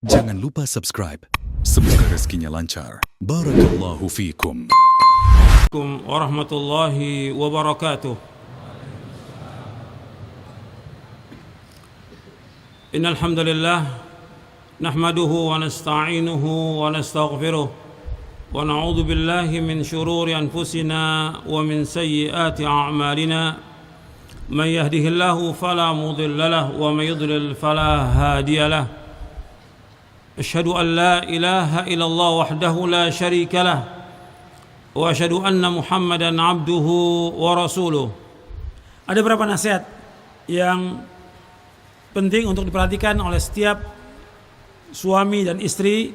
Jangan lupa subscribe. Semoga rezekinya lancar. Barakallahu fiikum. Assalamualaikum warahmatullahi wabarakatuh. Innal hamdalillah nahmaduhu wa nasta'inuhu wa nastaghfiruh wa na'udzu billahi min shururi anfusina wa min sayyiati a'malina. Man yahdihillahu fala mudilla lahu wa man yudlil fala hadiya lahu. أشهد أن لا إله إلا الله وحده لا شريك له وأشهد أن محمدا عبده ورسوله. Ada beberapa nasihat yang penting untuk diperhatikan oleh setiap suami dan istri,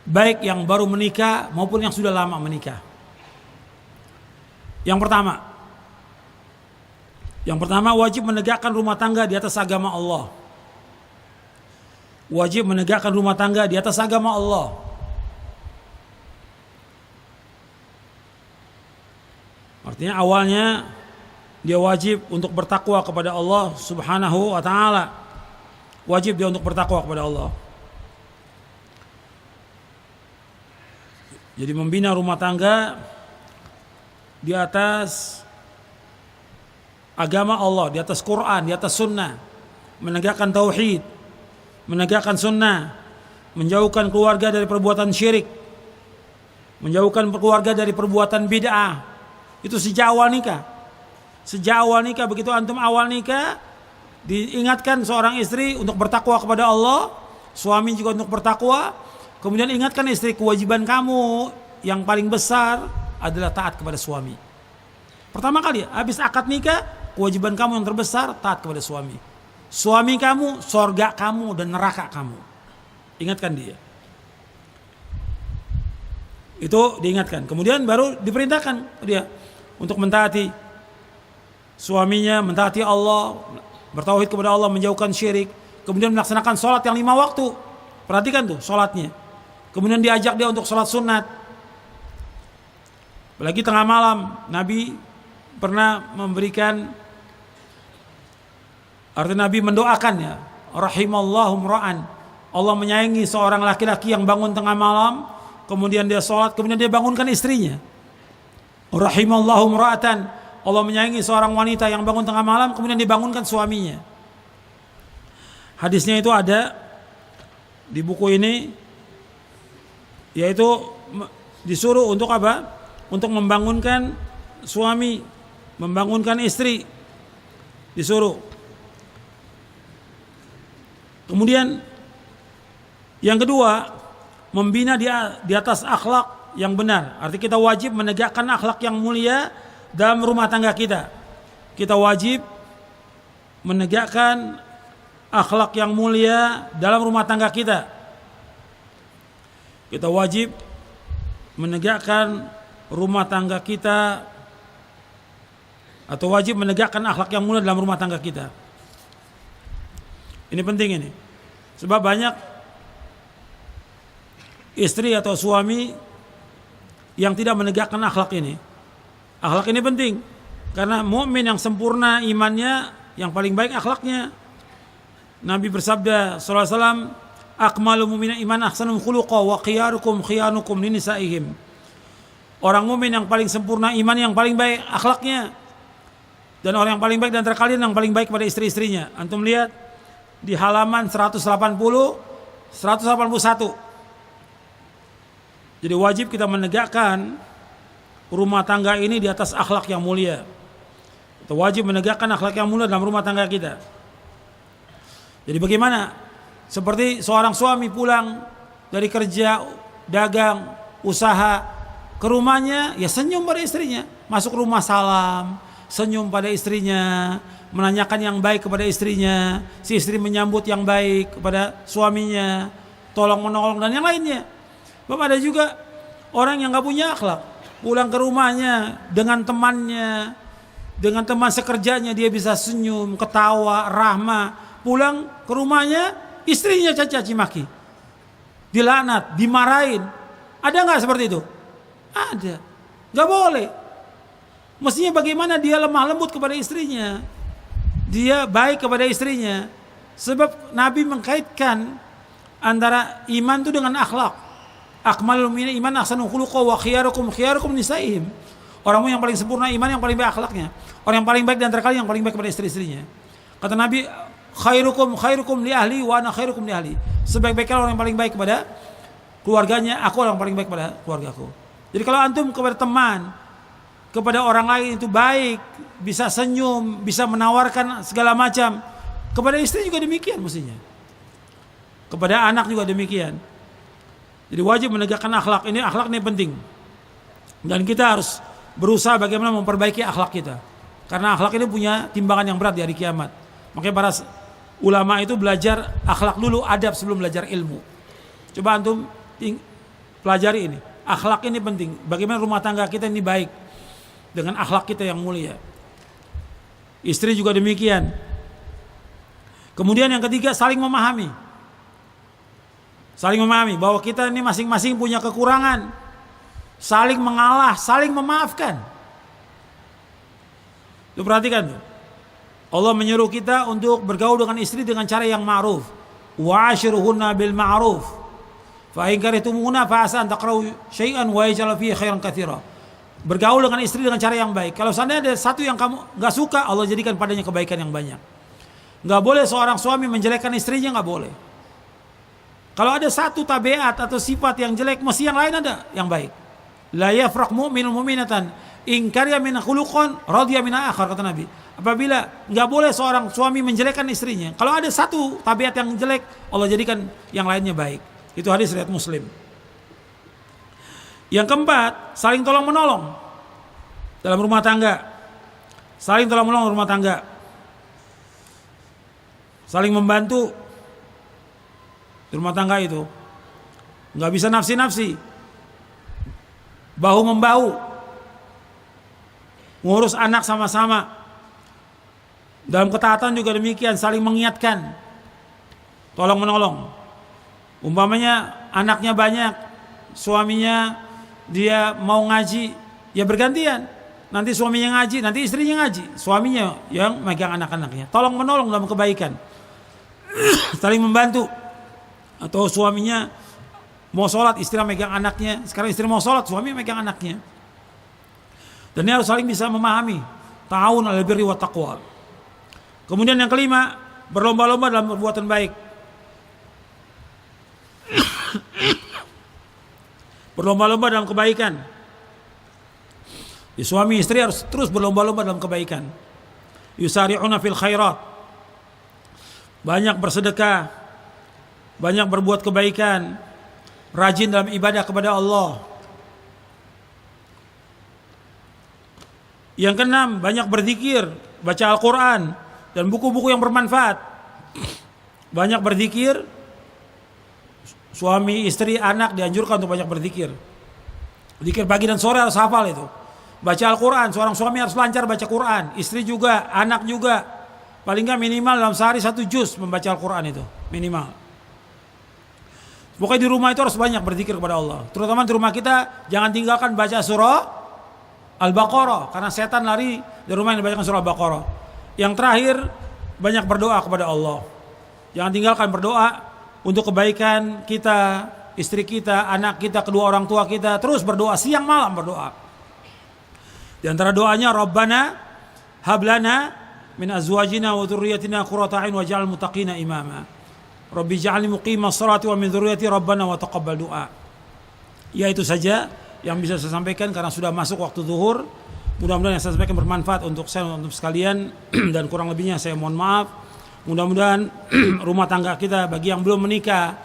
baik yang baru menikah maupun yang sudah lama menikah. Yang pertama wajib menegakkan rumah tangga di atas agama Allah. Wajib menegakkan rumah tangga di atas agama Allah. Artinya awalnya dia wajib untuk bertakwa kepada Allah Subhanahu wa taala. Wajib dia untuk bertakwa kepada Allah. Jadi membina rumah tangga di atas agama Allah, di atas Quran, di atas sunnah, menegakkan tauhid, menegakkan sunnah, menjauhkan keluarga dari perbuatan syirik, menjauhkan keluarga dari perbuatan bid'ah. Itu sejak awal nikah. Sejak awal nikah, begitu antum awal nikah, diingatkan seorang istri untuk bertakwa kepada Allah, suami juga untuk bertakwa. Kemudian ingatkan istri, kewajiban kamu yang paling besar adalah taat kepada suami. Pertama kali, habis akad nikah, kewajiban kamu yang terbesar taat kepada suami. Suami kamu, sorga kamu, dan neraka kamu. Ingatkan dia. Itu diingatkan. Kemudian baru diperintahkan dia untuk mentaati suaminya, mentaati Allah, bertauhid kepada Allah, menjauhkan syirik. Kemudian melaksanakan sholat yang 5 waktu. Perhatikan tuh sholatnya. Kemudian diajak dia untuk sholat sunat. Apalagi tengah malam, Nabi pernah memberikan, artinya Nabi mendoakannya, rahimallahu mra'an, Allah menyayangi seorang laki-laki yang bangun tengah malam, kemudian dia sholat, kemudian dia bangunkan istrinya. Rahimallahu mra'atan, Allah menyayangi seorang wanita yang bangun tengah malam, kemudian dibangunkan suaminya. Hadisnya itu ada di buku ini, yaitu disuruh untuk apa? Untuk membangunkan suami, membangunkan istri, disuruh. Kemudian yang kedua, membina dia di atas akhlak yang benar. Artinya kita wajib menegakkan akhlak yang mulia dalam rumah tangga kita. Kita wajib menegakkan akhlak yang mulia dalam rumah tangga kita. Kita wajib menegakkan rumah tangga kita, atau wajib menegakkan akhlak yang mulia dalam rumah tangga kita. Ini penting ini. Sebab banyak istri atau suami yang tidak menegakkan akhlak ini. Akhlak ini penting. Karena mukmin yang sempurna imannya, yang paling baik akhlaknya. Nabi bersabda sallallahu alaihi wasallam, akmalul mu'minin iman ahsanum khuluqa wa khiyarukum khiyanukum linisaihim. Orang mukmin yang paling sempurna iman, yang paling baik akhlaknya. Dan orang yang paling baik dan antara kalian yang paling baik kepada istri-istrinya. Antum lihat di halaman 180, 181. Jadi wajib kita menegakkan rumah tangga ini di atas akhlak yang mulia. Kita wajib menegakkan akhlak yang mulia dalam rumah tangga kita. Jadi bagaimana? Seperti seorang suami pulang dari kerja, dagang, usaha, ke rumahnya, ya senyum pada istrinya. Masuk rumah salam, senyum pada istrinya, menanyakan yang baik kepada istrinya, si istri menyambut yang baik kepada suaminya, tolong menolong dan yang lainnya. Bapak, ada juga orang yang gak punya akhlak, pulang ke rumahnya dengan temannya, dengan teman sekerjanya dia bisa senyum, ketawa, rahmah. Pulang ke rumahnya istrinya caci maki, dilaknat, dimarahin. Ada gak seperti itu? Ada. Gak boleh. Mestinya bagaimana dia lemah lembut kepada istrinya, dia baik kepada istrinya. Sebab Nabi mengkaitkan antara iman itu dengan akhlak. Akmalul mu'minin iman ahsanul khuluqa wa khiyarukum nisaihim. Orang yang paling sempurna iman yang paling baik akhlaknya. Orang yang paling baik di antara kalian yang paling baik kepada istri-istrinya. Kata Nabi, khairukum li ahli wa ana khairukum li ahli. Sebaik-baik orang yang paling baik kepada keluarganya, aku orang yang paling baik kepada keluargaku. Jadi kalau antum kepada teman, kepada orang lain itu baik, bisa senyum, bisa menawarkan segala macam. Kepada istri juga demikian mestinya. Kepada anak juga demikian. Jadi wajib menegakkan akhlak. Akhlak ini penting. Dan kita harus berusaha bagaimana memperbaiki akhlak kita. Karena akhlak ini punya timbangan yang berat di hari kiamat. Makanya para ulama itu belajar akhlak dulu, adab sebelum belajar ilmu. Coba antum pelajari ini. Akhlak ini penting. Bagaimana rumah tangga kita ini baik dengan akhlak kita yang mulia. Istri juga demikian. Kemudian yang ketiga, saling memahami. Saling memahami bahwa kita ini masing-masing punya kekurangan. Saling mengalah, saling memaafkan. Lu perhatikan tuh. Allah menyuruh kita untuk bergaul dengan istri dengan cara yang ma'ruf. Wa ashiruhunna bil ma'ruf. Fa in karihtumuhunna fa asa an taqra'u syai'an wa yaj'al fihi khairan katsira. Bergaul dengan istri dengan cara yang baik. Kalau seandainya ada satu yang kamu enggak suka, Allah jadikan padanya kebaikan yang banyak. Enggak boleh seorang suami menjelekkan istrinya, enggak boleh. Kalau ada satu tabiat atau sifat yang jelek, mesti yang lain ada yang baik. La yafraq mu'minun mu'minatan in kariya min khuluqan radiya min akhar, kata Nabi. Apabila enggak boleh seorang suami menjelekkan istrinya, kalau ada satu tabiat yang jelek, Allah jadikan yang lainnya baik. Itu hadis riwayat Muslim. Yang keempat, saling tolong menolong dalam rumah tangga. Saling tolong menolong rumah tangga. Saling membantu di rumah tangga itu. Nggak bisa nafsi-nafsi, bahu membahu, ngurus anak sama-sama. Dalam ketaatan juga demikian, saling mengingatkan, tolong menolong. Umpamanya anaknya banyak, suaminya dia mau ngaji, ya bergantian. Nanti suaminya ngaji, nanti istrinya ngaji, suaminya yang megang anak-anaknya. Tolong menolong dalam kebaikan, saling membantu. Atau suaminya mau sholat, istri megang anaknya. Sekarang istri mau sholat, suami megang anaknya. Dan ini harus saling bisa memahami. Ta'awun 'alal birri wat taqwa. Kemudian yang kelima, berlomba-lomba dalam perbuatan baik. Berlomba-lomba dalam kebaikan. Ya, suami istri harus terus berlomba-lomba dalam kebaikan. Yusari'una fil khairat. Banyak bersedekah, banyak berbuat kebaikan, rajin dalam ibadah kepada Allah. Yang keenam, banyak berzikir, baca Al-Quran dan buku-buku yang bermanfaat. Banyak berzikir, suami, istri, anak dianjurkan untuk banyak berzikir. Zikir pagi dan sore harus hafal itu. Baca Al-Quran, seorang suami harus lancar baca Quran, istri juga, anak juga. Paling nggak minimal dalam sehari 1 juz membaca Al-Quran itu, minimal. Pokoknya di rumah itu harus banyak berzikir kepada Allah. Terutama di rumah kita, jangan tinggalkan baca surah Al-Baqarah, karena setan lari dari rumah yang dibacakan surah Al-Baqarah. Yang terakhir, banyak berdoa kepada Allah. Jangan tinggalkan berdoa untuk kebaikan kita, istri kita, anak kita, kedua orang tua kita. Terus berdoa, siang malam berdoa. Di antara doanya, Rabbana hablana min azwajina wa dzurriyyatina qurrata a'yun waj'alna muttaqina imama. Rabbi ja'alni muqimas sholati wa min dzurriyyati Rabbana wa taqabbal du'a. Ya, itu saja yang bisa saya sampaikan karena sudah masuk waktu zuhur. Mudah-mudahan yang saya sampaikan bermanfaat untuk saya, untuk sekalian, dan kurang lebihnya saya mohon maaf. Mudah-mudahan rumah tangga kita bagi yang belum menikah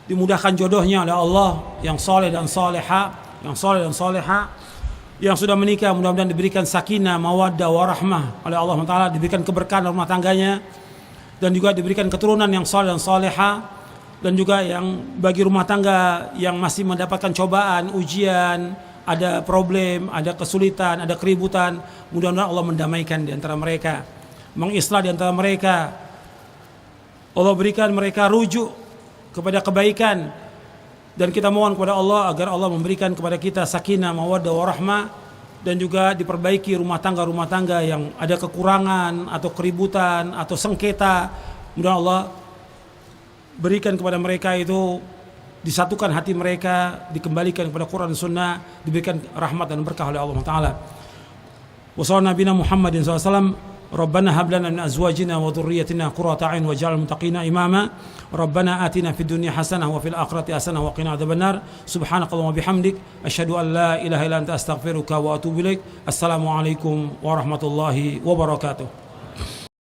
dimudahkan jodohnya oleh Allah yang soleh dan soleha, yang soleh dan soleha. Yang sudah menikah mudah-mudahan diberikan sakinah, mawaddah, warahmah oleh Allah Taala, diberikan keberkahan rumah tangganya, dan juga diberikan keturunan yang soleh dan soleha. Dan juga yang bagi rumah tangga yang masih mendapatkan cobaan, ujian, ada problem, ada kesulitan, ada keributan, mudah-mudahan Allah mendamaikan di antara mereka, mengislah di antara mereka. Allah berikan mereka rujuk kepada kebaikan. Dan kita mohon kepada Allah agar Allah memberikan kepada kita sakinah, mawaddah, warahmah, dan juga diperbaiki rumah tangga yang ada kekurangan atau keributan atau sengketa. Mudah Allah berikan kepada mereka itu, disatukan hati mereka, dikembalikan kepada Quran dan Sunnah, diberikan rahmat dan berkah oleh Allah Ta'ala. Wa sallallahu nabiyana Muhammadin SAW. Rabbana hab lana min azwajina wa dhurriyyatina qurrata a'yun waj'alna muttaqina imama. Rabbana atina fid dunya hasanah wa fil akhirati hasanah wa qina adzabannar. Subhanakallahumma bihamdik asyhadu an la ilaha illa anta astaghfiruka wa atubu ilaik. Assalamualaikum warahmatullahi wabarakatuh.